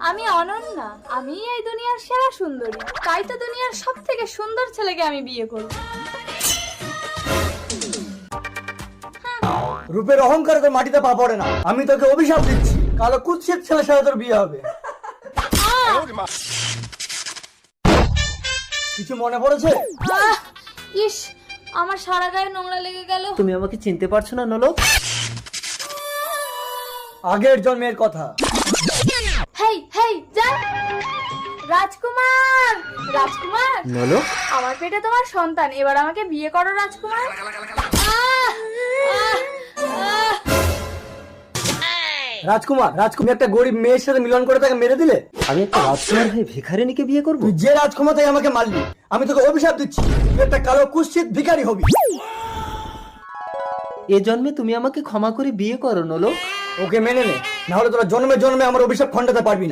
আমি অনন্যা, আমি এই দুনিয়ার সেরা সুন্দরী, তাই তো দুনিয়ার সব থেকে সুন্দর ছেলেকে আমি বিয়ে করব। রূপের অহংকারে তোর মাটিতে পা পড়ে না। আমি তোকে অভিশাপ দিচ্ছি, কালো কুৎসিত ছেলের সাথে তোর বিয়ে হবে। কিছু মনে পড়েছে? ইস, আমার সারা গায়ে নোংরা লেগে গেল। তুমি আমাকে চিনতে পারছো না নলক? আগের জন্মের কথা। হেই হেই যা। রাজকুমার, রাজকুমার, নলক, আমার পেটে তোমার সন্তান, এবার আমাকে বিয়ে করো রাজকুমার। রাজকুমার, রাজকুমার একটা গরিব মেয়ের সাথে মিলন করে তাকে মেরে দিলে। আমি একটা রাজকুমার হয়ে ভিখারিনীকে বিয়ে করব? তুই যে রাজকুমার তাই আমাকে মারলি। আমি তোকে অভিশাপ দিচ্ছি, তুই একটা কালো কুৎসিত ভিখারি হবি। এ জন্মে তুমি আমাকে ক্ষমা করে বিয়ে করো নলক। ওকে মেনে নে, না হলে তোরা জন্মে জন্মে আমার অভিশাপ খণ্ডাতে পারবি না।